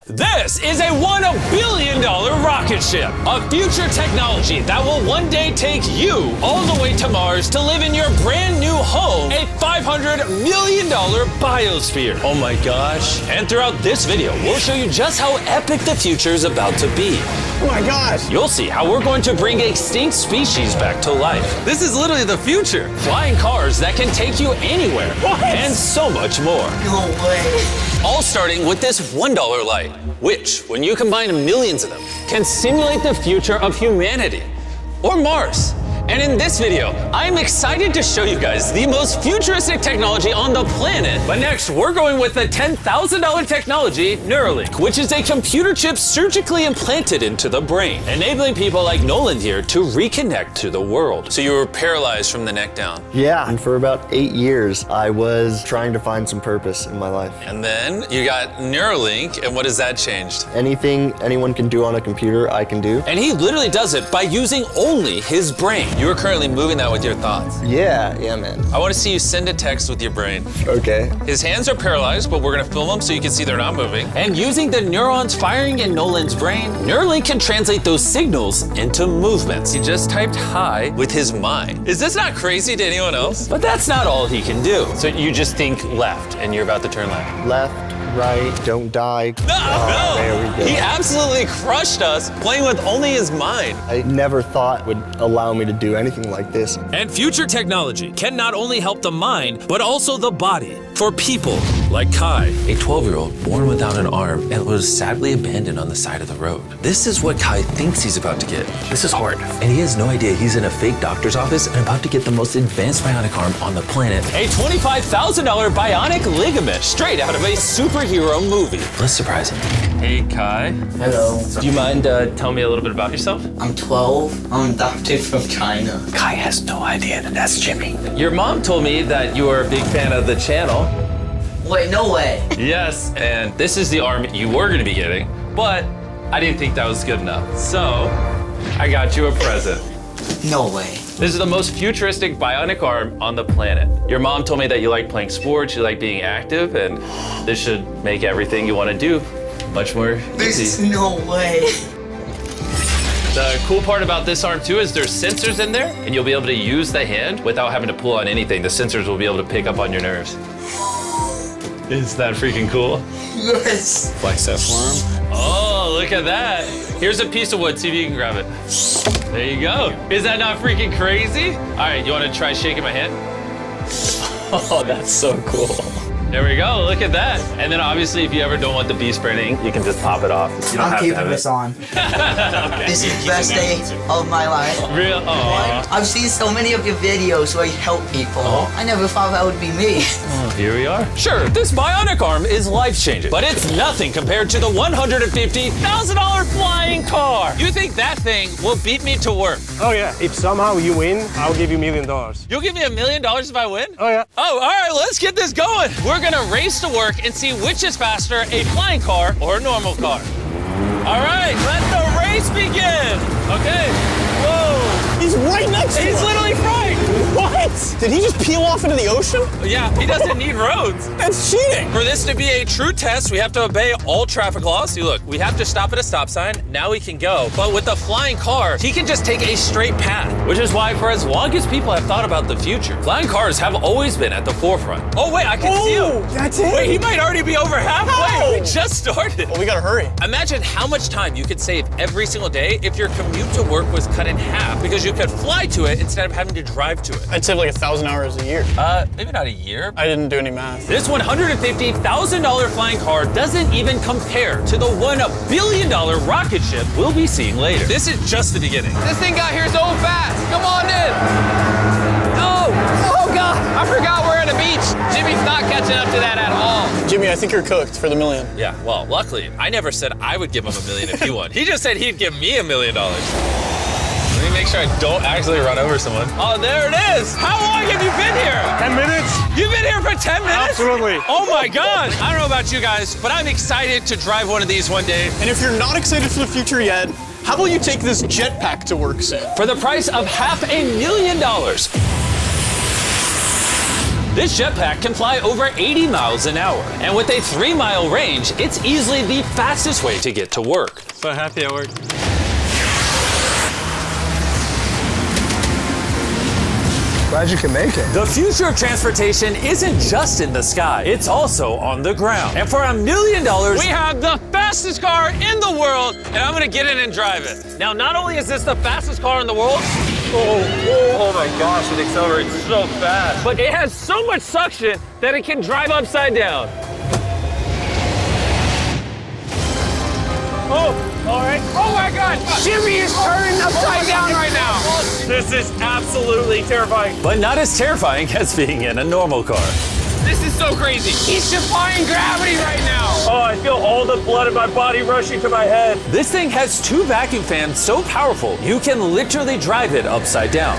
This is a $1 billion rocket ship, a future technology that will one day take you all the way to Mars to live in your brand new home, a $500 million biosphere. Oh my gosh. And throughout this video, we'll show you just how epic the future is about to be. Oh my gosh. You'll see how we're going to bring extinct species back to life. This is literally the future. Flying cars that can take you anywhere. What? And so much more. No way. All starting with this $1 light, which, when you combine millions of them, can simulate the future of humanity, or Mars. And in this video, I'm excited to show you guys the most futuristic technology on the planet. But next, we're going with the $10,000 technology, Neuralink, which is a computer chip surgically implanted into the brain, enabling people like Nolan here to reconnect to the world. So you were paralyzed from the neck down. Yeah, and for about 8 years, I was trying to find some purpose in my life. And then you got Neuralink, and what has that changed? Anything anyone can do on a computer, I can do. And he literally does it by using only his brain. You are currently moving that with your thoughts. Yeah, man. I want to see you send a text with your brain. Okay. His hands are paralyzed, but we're gonna film them so you can see they're not moving. And using the neurons firing in Nolan's brain, Neuralink can translate those signals into movements. He just typed hi with his mind. Is this not crazy to anyone else? But that's not all he can do. So you just think left, and you're about to turn left. Left, right, don't die. No! There we go. He absolutely crushed us playing with only his mind. I never thought would allow me to do anything like this. And future technology can not only help the mind, but also the body for people like Kai, a 12-year-old born without an arm and was sadly abandoned on the side of the road. This is what Kai thinks he's about to get. This is hard. And he has no idea he's in a fake doctor's office and about to get the most advanced bionic arm on the planet. A $25,000 bionic ligament straight out of a superhero movie. Let's surprise him. Hey, Kai. Hello. Do you mind telling me a little bit about yourself? I'm 12. I'm adopted from China. Kai has no idea that that's Jimmy. Your mom told me that you are a big fan of the channel. Wait, no way. Yes, and this is the arm you were gonna be getting, but I didn't think that was good enough. So, I got you a present. No way. This is the most futuristic bionic arm on the planet. Your mom told me that you like playing sports, you like being active, and this should make everything you wanna do much more There's easy. no way. The cool part about this arm too is there's sensors in there, and you'll be able to use the hand without having to pull on anything. The sensors will be able to pick up on your nerves. Is that freaking cool? Yes. Flex that forearm. Oh, look at that. Here's a piece of wood, see if you can grab it. There you go. Is that not freaking crazy? All right, you wanna try shaking my hand? Oh, that's so cool. There we go, look at that. And then obviously if you ever don't want the bee spraying, you can just pop it off. You don't I'm have to keeping have this it. on. Okay. This is the best day of my life. Real, oh. I've seen so many of your videos where you help people. I never thought that would be me. Here we are. Sure, this bionic arm is life-changing, but it's nothing compared to the $150,000 flying car. You think that thing will beat me to work? Oh yeah, if somehow you win, I'll give you $1 million. You'll give me $1 million if I win? Oh yeah. Oh, all right, let's get this going. We're gonna race to work and see which is faster, a flying car or a normal car. All right, let the race begin. Okay, whoa. He's right next to He's us. literally right. What? Did he just peel off into the ocean? Yeah, he doesn't need roads. That's cheating. For this to be a true test, we have to obey all traffic laws. See, look, we have to stop at a stop sign. Now we can go. But with the flying car, he can just take a straight path, which is why for as long as people have thought about the future, flying cars have always been at the forefront. Oh, wait, I can see him. That's it. Wait, he might already be over halfway. How? We just started. Well, we gotta hurry. Imagine how much time you could save every single day if your commute to work was cut in half because you could fly to it instead of having to drive to it. I'd save like 1,000 hours a year. Maybe not a year. I didn't do any math. This $150,000 flying car doesn't even compare to the $1 billion rocket ship we'll be seeing later. This is just the beginning. This thing got here so fast. Come on in. Oh God. I forgot we're at a beach. Jimmy's not catching up to that at all. Jimmy, I think you're cooked for the $1 million. Yeah, well, luckily, I never said I would give him $1 million if he won. He just said he'd give me $1 million. Let me make sure I don't actually run over someone. Oh, there it is. How long have you been here? 10 minutes? You've been here for 10 minutes? Absolutely. Oh my gosh. I don't know about you guys, but I'm excited to drive one of these one day. And if you're not excited for the future yet, how about you take this jetpack to work soon? For the price of $500,000. This jetpack can fly over 80 miles an hour. And with a 3-mile range, it's easily the fastest way to get to work. So happy at work. Glad you can make it. The future of transportation isn't just in the sky, it's also on the ground. And for $1 million, We have the fastest car in the world, and I'm gonna get in and drive it. Now, not only is this the fastest car in the world, oh my gosh, it accelerates so fast. But it has so much suction that it can drive upside down. Oh, all right. Oh my God, Jimmy is turning upside down right now. This is absolutely terrifying. but not as terrifying as being in a normal car. This is so crazy. He's defying gravity right now. Oh, I feel all the blood in my body rushing to my head. This thing has 2 vacuum fans so powerful, you can literally drive it upside down.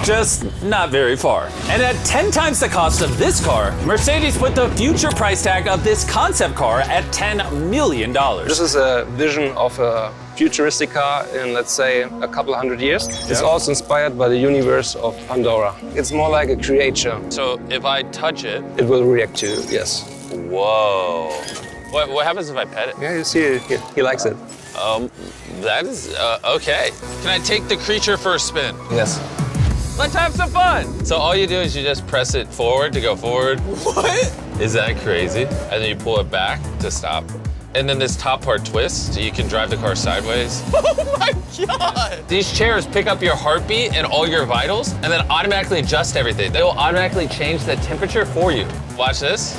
Just not very far. And at 10 times the cost of this car, Mercedes put the future price tag of this concept car at $10 million. This is a vision of a futuristic car in, let's say, a couple hundred years. It's also inspired by the universe of Pandora. It's more like a creature. So if I touch it, It will react to you, yes. whoa. What happens if I pet it? Yeah, you see, he likes it. That is, okay. Can I take the creature for a spin? Yes. Let's have some fun. So all you do is you just press it forward to go forward. What? Is that crazy? And then you pull it back to stop. And then this top part twists, so you can drive the car sideways. Oh my God. These chairs pick up your heartbeat and all your vitals, and then automatically adjust everything. They will automatically change the temperature for you. Watch this.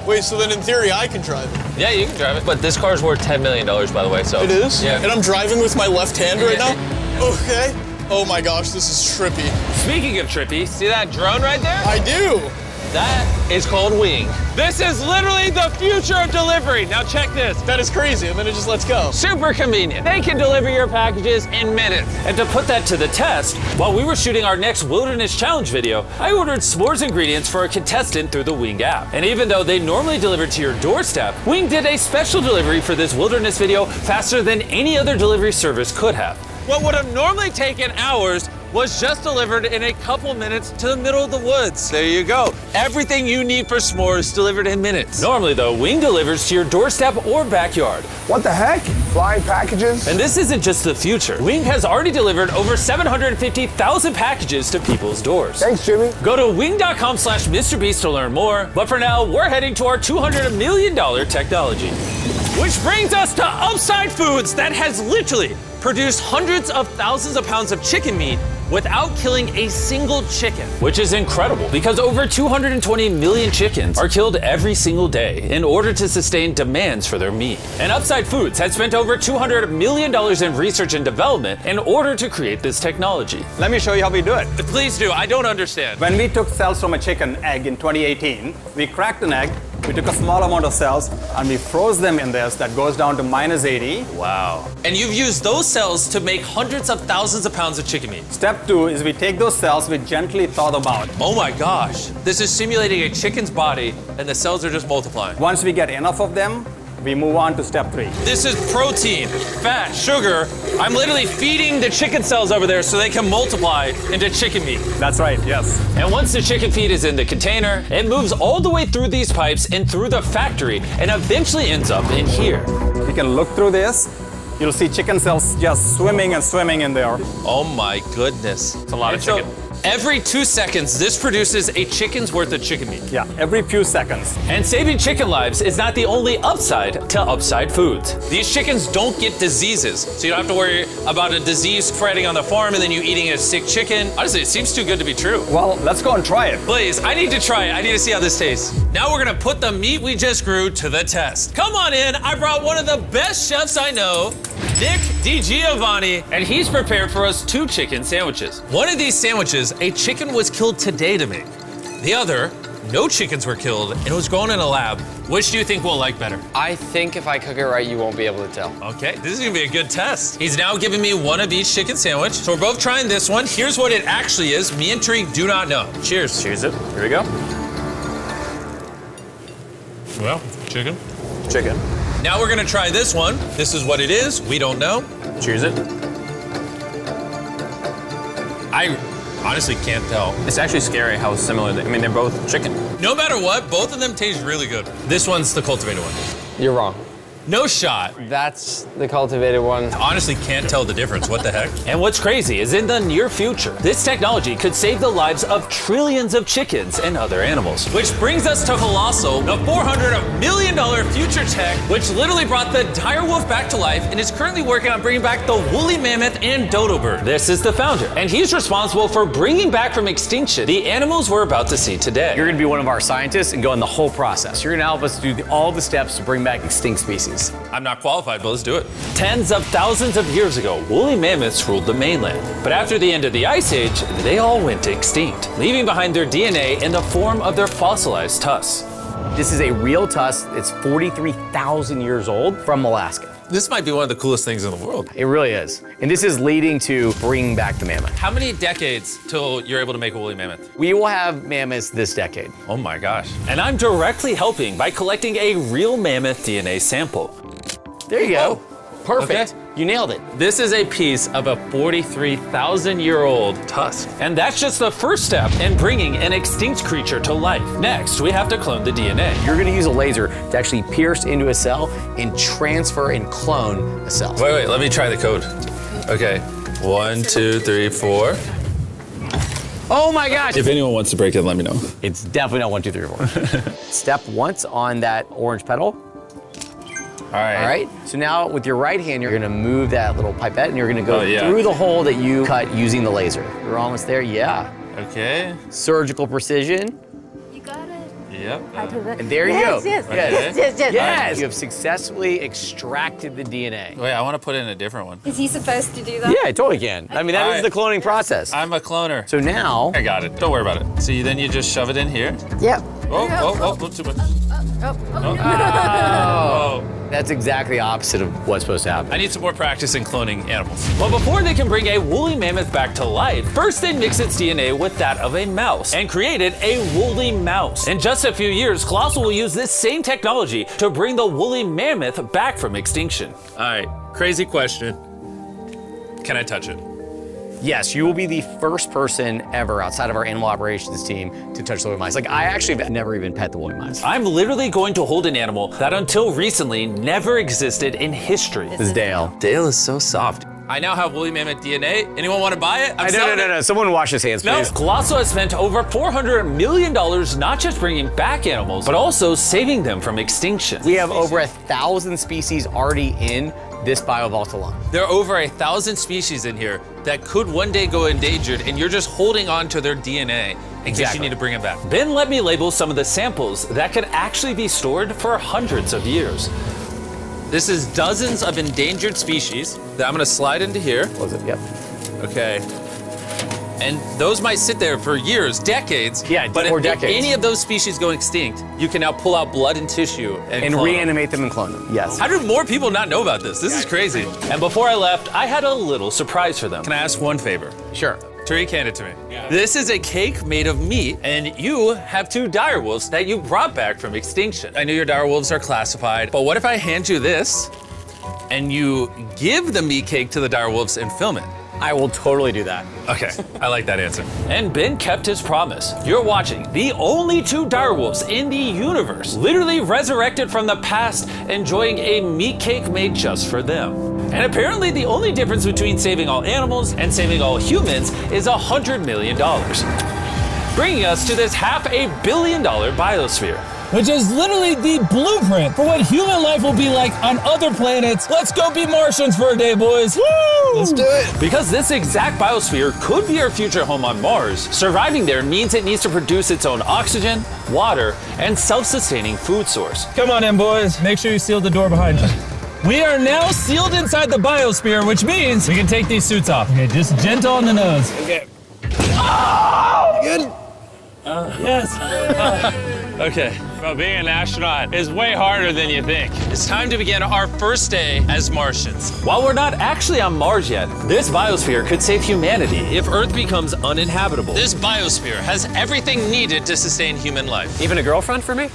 Wait, so then in theory I can drive it? Yeah, you can drive it. But this car's worth $10 million, by the way, so. It is? Yeah. And I'm driving with my left hand right Yeah. now? Okay. Oh my gosh, this is trippy. Speaking of trippy, see that drone right there? I do. That is called Wing. This is literally the future of delivery. Now check this. That is crazy, and then it just lets go. Super convenient. They can deliver your packages in minutes. And to put that to the test, while we were shooting our next Wilderness Challenge video, I ordered s'mores ingredients for a contestant through the Wing app. And even though they normally deliver to your doorstep, Wing did a special delivery for this Wilderness video faster than any other delivery service could have. What would have normally taken hours was just delivered in a couple minutes to the middle of the woods. There you go. Everything you need for s'mores delivered in minutes. Normally though, Wing delivers to your doorstep or backyard. What the heck? Flying packages? And this isn't just the future. Wing has already delivered over 750,000 packages to people's doors. Thanks, Jimmy. Go to wing.com/MrBeast to learn more. But for now, we're heading to our $200 million technology. Which brings us to Upside Foods that has literally produced hundreds of thousands of pounds of chicken meat without killing a single chicken. Which is incredible because over 220 million chickens are killed every single day in order to sustain demands for their meat. And Upside Foods has spent over $200 million in research and development in order to create this technology. Let me show you how we do it. Please do, I don't understand. When we took cells from a chicken egg in 2018, we cracked an egg, we took a small amount of cells, and we froze them in this that goes down to -80. Wow. And you've used those cells to make hundreds of thousands of pounds of chicken meat. Step 2 is we take those cells, we gently thaw them out. Oh my gosh. This is simulating a chicken's body and the cells are just multiplying. Once we get enough of them, we move on to step 3. This is protein, fat, sugar. I'm literally feeding the chicken cells over there so they can multiply into chicken meat. That's right, yes. And once the chicken feed is in the container, it moves all the way through these pipes and through the factory and eventually ends up in here. You can look through this. You'll see chicken cells just swimming and swimming in there. Oh my goodness. It's a lot of chicken. Every 2 seconds, this produces a chicken's worth of chicken meat. Yeah, every few seconds. And saving chicken lives is not the only upside to Upside Foods. These chickens don't get diseases, so you don't have to worry about a disease spreading on the farm and then you eating a sick chicken. Honestly, it seems too good to be true. Well, let's go and try it. Please, I need to try it. I need to see how this tastes. Now we're gonna put the meat we just grew to the test. Come on in, I brought one of the best chefs I know, Nick DiGiovanni, and he's prepared for us 2 chicken sandwiches. One of these sandwiches, a chicken was killed today to make. The other, no chickens were killed and it was grown in a lab. Which do you think we'll like better? I think if I cook it right, you won't be able to tell. Okay, this is gonna be a good test. He's now giving me one of each chicken sandwich. So we're both trying this one. Here's what it actually is. Me and Tariq do not know. Cheers. Cheers it. Here we go. Well, chicken. Chicken. Now we're gonna try this one. This is what it is. We don't know. Cheers it. I honestly can't tell. It's actually scary how similar they, I mean, they're both chicken. No matter what, both of them taste really good. This one's the cultivated one. You're wrong. No shot. That's the cultivated one. Honestly can't tell the difference. What the heck? And what's crazy is in the near future, this technology could save the lives of trillions of chickens and other animals. Which brings us to Colossal, the $400 million future tech, which literally brought the dire wolf back to life and is currently working on bringing back the woolly mammoth and dodo bird. This is the founder, and he's responsible for bringing back from extinction the animals we're about to see today. You're gonna be one of our scientists and go in the whole process. You're gonna help us do all the steps to bring back extinct species. I'm not qualified, but let's do it. Tens of thousands of years ago, woolly mammoths ruled the mainland. But after the end of the Ice Age, they all went extinct, leaving behind their DNA in the form of their fossilized tusks. This is a real tusk. It's 43,000 years old from Alaska. This might be one of the coolest things in the world. It really is. And this is leading to bringing back the mammoth. How many decades till you're able to make a woolly mammoth? We will have mammoths this decade. Oh my gosh. And I'm directly helping by collecting a real mammoth DNA sample. There you go. Perfect. Okay. You nailed it. This is a piece of a 43,000-year-old tusk. And that's just the first step in bringing an extinct creature to life. Next, we have to clone the DNA. You're gonna use a laser to actually pierce into a cell and transfer and clone a cell. Wait, let me try the code. Okay, 1, 2, 3, 4. Oh my gosh. If anyone wants to break it, let me know. It's definitely not 1, 2, 3, 4. Step once on that orange petal. All right. All right, so now with your right hand, you're gonna move that little pipette and you're gonna go yeah. through the hole that you cut using the laser. You're almost there, yeah. Okay. Surgical precision. You got it. Yep. And there you go. Yes. Yes, you have successfully extracted the DNA. Wait, I want to put in a different one. Is he supposed to do that? Yeah, I totally can. I mean, that All is right. the cloning process. I'm a cloner. So now, I got it. Don't worry about it. So then you just shove it in here. Yep. Oh, too much. oh, that's exactly the opposite of what's supposed to happen. I need some more practice in cloning animals. Well, before they can bring a woolly mammoth back to life, first they mix its DNA with that of a mouse and created a woolly mouse. In just a few years, Colossal will use this same technology to bring the woolly mammoth back from extinction. All right, crazy question. Can I touch it? Yes, you will be the first person ever outside of our animal operations team to touch the woolly mice. Like, I actually have never even pet the woolly mice. I'm literally going to hold an animal that until recently never existed in history. This is Dale. Dale is so soft. I now have woolly mammoth DNA. Anyone want to buy it? I'm selling it. No. Someone wash his hands, No, please. Colossal has spent over $400 million not just bringing back animals, but also saving them from extinction. We have over 1,000 species already in this biovault alone. There are over 1,000 species in here that could one day go endangered, and you're just holding on to their DNA in case you need to bring it back. Ben let me label some of the samples that could actually be stored for hundreds of years. This is dozens of endangered species that I'm gonna slide into here. Was it? Yep. Okay. And those might sit there for years, decades. Yeah, but or if decades. any of those species go extinct, you can now pull out blood and tissue and clone them. reanimate them and clone them. Yes. How do more people not know about this? This is crazy. And before I left, I had a little surprise for them. Can I ask one favor? Sure. Tariq, hand it to me. This is a cake made of meat, and you have 2 dire wolves that you brought back from extinction. I know your dire wolves are classified, but what if I hand you this, and you give the meat cake to the dire wolves and film it? I will totally do that. Okay, I like that answer. And Ben kept his promise. You're watching the only 2 direwolves in the universe, literally resurrected from the past, enjoying a meat cake made just for them. And apparently the only difference between saving all animals and saving all humans is $100 million. Bringing us to this $500 million biosphere. Which is literally the blueprint for what human life will be like on other planets. Let's go be Martians for a day, boys. Woo! Let's do it. Because this exact biosphere could be our future home on Mars, surviving there means it needs to produce its own oxygen, water, and self-sustaining food source. Come on in, boys. Make sure you seal the door behind you. We are now sealed inside the biosphere, which means we can take these suits off. Okay, just gentle on the nose. Okay. Oh! Good. Yes. Okay. Well, being an astronaut is way harder than you think. It's time to begin our first day as Martians. While we're not actually on Mars yet, this biosphere could save humanity If Earth becomes uninhabitable, this biosphere has everything needed to sustain human life. Even a girlfriend for me?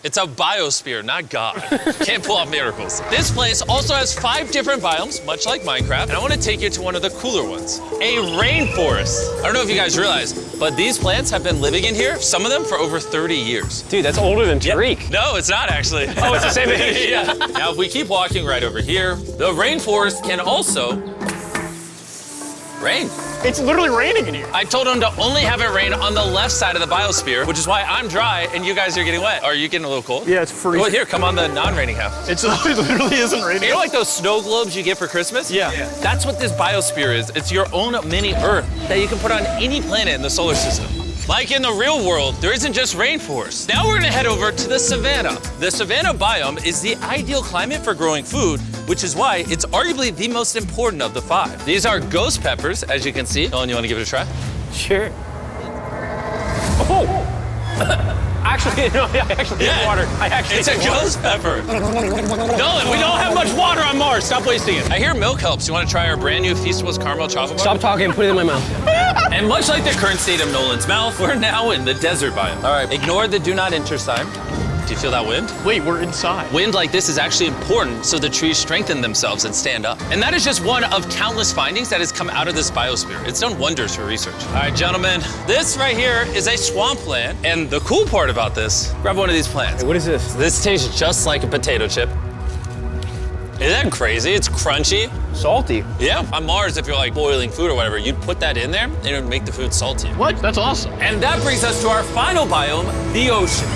It's a biosphere, not God. Can't pull off miracles. This place also has 5 different biomes, much like Minecraft, and I want to take you to one of the cooler ones, a rainforest. I don't know if you guys realize, but these plants have been living in here, some of them for over 30 years. Dude, that's older than Tariq. No, it's not actually. Oh, it's the same age? Yeah. Now, if we keep walking right over here, the rainforest can also rain. It's literally raining in here. I told him to only have it rain on the left side of the biosphere, which is why I'm dry and you guys are getting wet. Are you getting a little cold? Yeah, it's freezing. Well, here, come on the non-raining half. It literally isn't raining. You know like those snow globes you get for Christmas? Yeah. That's what this biosphere is. It's your own mini Earth that you can put on any planet in the solar system. Like in the real world, there isn't just rainforest. Now we're gonna head over to the savanna. The savanna biome is the ideal climate for growing food, which is why it's arguably the most important of the 5. These are ghost peppers, as you can see. Nolan, you wanna give it a try? Sure. Oh! Actually, no, I actually need water. It's a ghost pepper. Nolan, we don't have much water on Mars. Stop wasting it. I hear milk helps. You want to try our brand new Feastables caramel chocolate bar? Stop talking and put it in my mouth. And much like the current state of Nolan's mouth, we're now in the desert biome. All right, ignore the do not enter sign. Do you feel that wind? Wait, we're inside. Wind like this is actually important so the trees strengthen themselves and stand up. And that is just one of countless findings that has come out of this biosphere. It's done wonders for research. All right, gentlemen, this right here is a swampland. And the cool part about this, grab one of these plants. Hey, what is this? This tastes just like a potato chip. Isn't that crazy? It's crunchy. Salty. Yeah, on Mars, if you're like boiling food or whatever, you'd put that in there and it would make the food salty. What? That's awesome. And that brings us to our final biome, the ocean.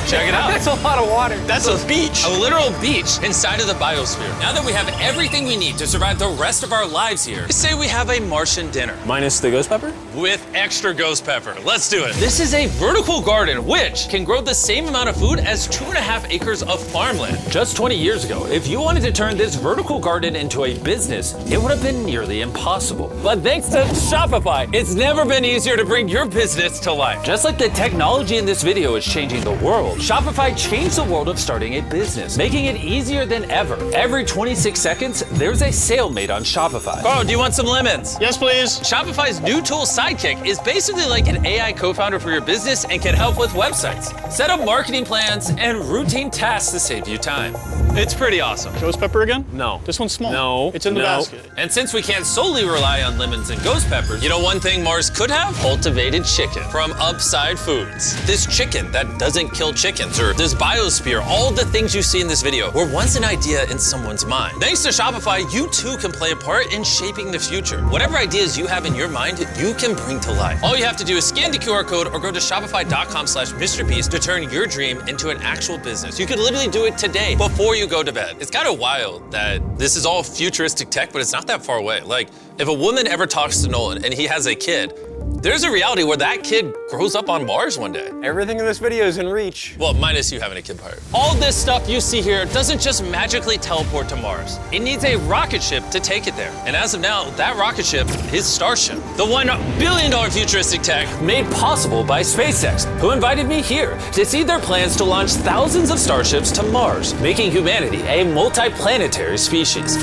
Check it out. That's a lot of water. That's a beach. A literal beach inside of the biosphere. Now that we have everything we need to survive the rest of our lives here, say we have a Martian dinner. Minus the ghost pepper? With extra ghost pepper. Let's do it. This is a vertical garden, which can grow the same amount of food as 2.5 acres of farmland. Just 20 years ago, if you wanted to turn this vertical garden into a business, it would have been nearly impossible. But thanks to Shopify, it's never been easier to bring your business to life. Just like the technology in this video is changing the world, Shopify changed the world of starting a business, making it easier than ever. Every 26 seconds, there's a sale made on Shopify. Oh, do you want some lemons? Yes, please. Shopify's new tool, Sidekick, is basically like an AI co-founder for your business and can help with websites, set up marketing plans, and routine tasks to save you time. It's pretty awesome. Ghost pepper again? No. This one's small. No. It's in the No. basket. And since we can't solely rely on lemons and ghost peppers, you know one thing Mars could have? Cultivated chicken from Upside Foods. This chicken that doesn't kill chickens, or this biosphere, all the things you see in this video were once an idea in someone's mind. Thanks to Shopify, you too can play a part in shaping the future. Whatever ideas you have in your mind, you can bring to life. All you have to do is scan the QR code or go to shopify.com/MrBeast to turn your dream into an actual business. You could literally do it today before you go to bed. It's kind of wild that this is all futuristic tech, but it's not that far away. Like, if a woman ever talks to Nolan and he has a kid, there's a reality where that kid grows up on Mars one day. Everything in this video is in reach. Well, minus you having a kid part. All this stuff you see here doesn't just magically teleport to Mars. It needs a rocket ship to take it there. And as of now, that rocket ship is Starship. The $1 billion futuristic tech made possible by SpaceX, who invited me here to see their plans to launch thousands of starships to Mars, making humanity a multi-planetary species.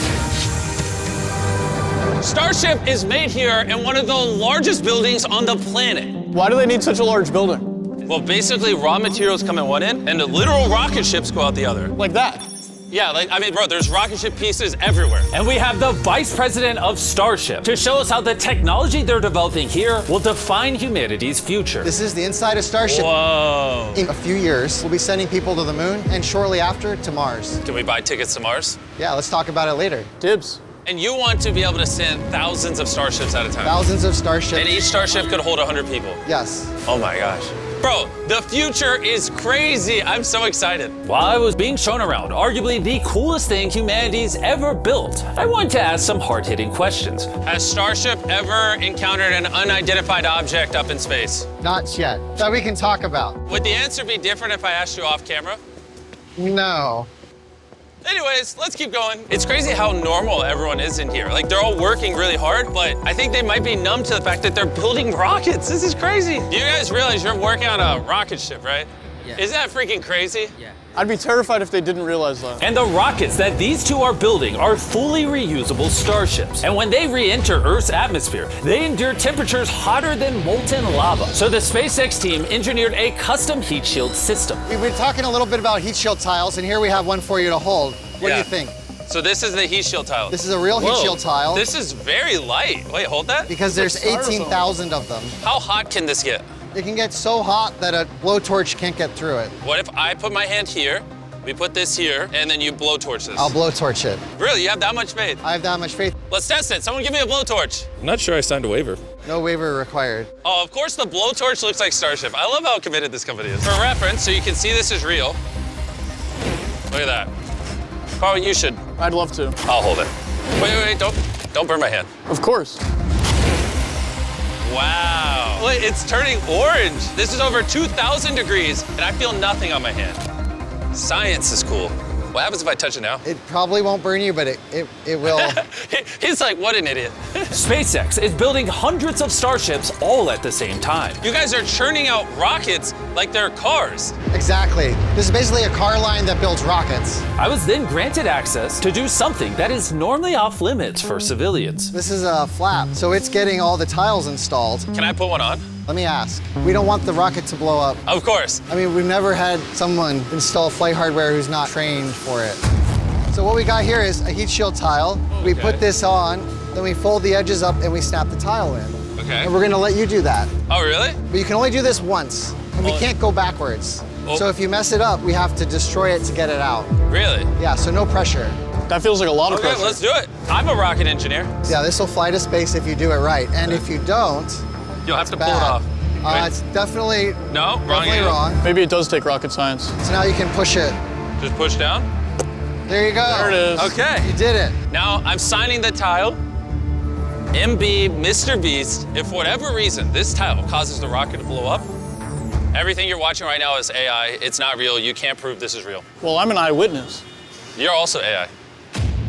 Starship is made here in one of the largest buildings on the planet. Why do they need such a large building? Well, basically, raw materials come in one end, and the literal rocket ships go out the other. Like that? Yeah, bro, there's rocket ship pieces everywhere. And we have the vice president of Starship to show us how the technology they're developing here will define humanity's future. This is the inside of Starship. Whoa. In a few years, we'll be sending people to the moon, and shortly after, to Mars. Can we buy tickets to Mars? Yeah, let's talk about it later. Dibs. And you want to be able to send thousands of starships at a time. Thousands of starships. And each starship could hold 100 people. Yes. Oh my gosh. Bro, the future is crazy. I'm so excited. While I was being shown around, arguably the coolest thing humanity's ever built, I wanted to ask some hard-hitting questions. Has Starship ever encountered an unidentified object up in space? Not yet. That we can talk about. Would the answer be different if I asked you off camera? No. Anyways, let's keep going. It's crazy how normal everyone is in here. Like, they're all working really hard, but I think they might be numb to the fact that they're building rockets. This is crazy. You guys realize you're working on a rocket ship, right? Isn't that freaking crazy? I'd be terrified if they didn't realize that. And the rockets that these two are building are fully reusable starships. And when they re-enter Earth's atmosphere, they endure temperatures hotter than molten lava. So the SpaceX team engineered a custom heat shield system. We've been talking a little bit about heat shield tiles, and here we have one for you to hold. What do you think? So this is the heat shield tile. This is a real heat shield tile. This is very light. Wait, hold that. Because there's 18,000 of them. How hot can this get? It can get so hot that a blowtorch can't get through it. What if I put my hand here, we put this here, and then you blowtorch this? I'll blowtorch it. Really, you have that much faith? I have that much faith. Let's test it. Someone give me a blowtorch. I'm not sure I signed a waiver. No waiver required. Oh, of course the blowtorch looks like Starship. I love how committed this company is. For reference, so you can see this is real. Look at that. Carl, you should. I'd love to. I'll hold it. Wait, don't burn my hand. Of course. Wow. Look, it's turning orange. This is over 2,000 degrees, and I feel nothing on my hand. Science is cool. What happens if I touch it now? It probably won't burn you, but it will. He's like, what an idiot. SpaceX is building hundreds of starships all at the same time. You guys are churning out rockets like they're cars. Exactly. This is basically a car line that builds rockets. I was then granted access to do something that is normally off limits for civilians. This is a flap, so it's getting all the tiles installed. Can I put one on? Let me ask. We don't want the rocket to blow up. Of course. I mean, we've never had someone install flight hardware who's not trained for it. So what we got here is a heat shield tile. Okay. We put this on, then we fold the edges up and we snap the tile in. Okay. And we're gonna let you do that. Oh, really? But you can only do this once, and we can't go backwards. So if you mess it up, we have to destroy it to get it out. Really? Yeah, so no pressure. That feels like a lot of Okay, pressure. let's do it. I'm a rocket engineer. Yeah, this will fly to space if you do it right. And if you don't, You'll have to pull bad. it off. Wait. It's definitely No, wrong definitely angle. wrong. Maybe it does take rocket science. So now you can push it. Just push down. There you go. There it is. Okay. You did it. Now I'm signing the tile. MB, Mr. Beast, if for whatever reason this tile causes the rocket to blow up, everything you're watching right now is AI. It's not real. You can't prove this is real. Well, I'm an eyewitness. You're also AI.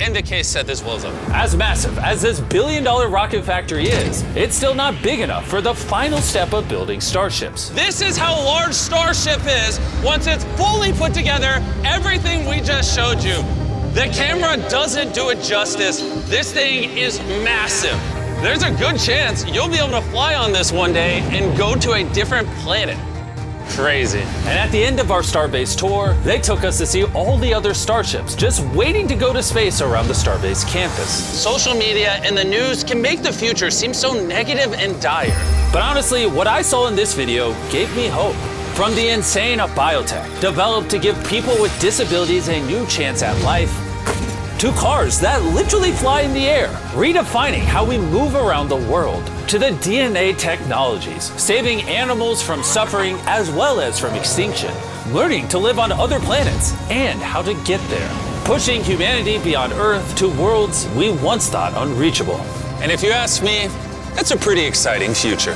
In the case that this blows up. As massive as this billion-dollar rocket factory is, it's still not big enough for the final step of building starships. This is how large Starship is once it's fully put together, everything we just showed you. The camera doesn't do it justice. This thing is massive. There's a good chance you'll be able to fly on this one day and go to a different planet. Crazy. And at the end of our Starbase tour, they took us to see all the other starships just waiting to go to space around the Starbase campus. Social media and the news can make the future seem so negative and dire. But honestly, what I saw in this video gave me hope. From the insane of biotech, developed to give people with disabilities a new chance at life, to cars that literally fly in the air, redefining how we move around the world, to the DNA technologies, saving animals from suffering as well as from extinction, learning to live on other planets and how to get there, pushing humanity beyond Earth to worlds we once thought unreachable. And if you ask me, that's a pretty exciting future.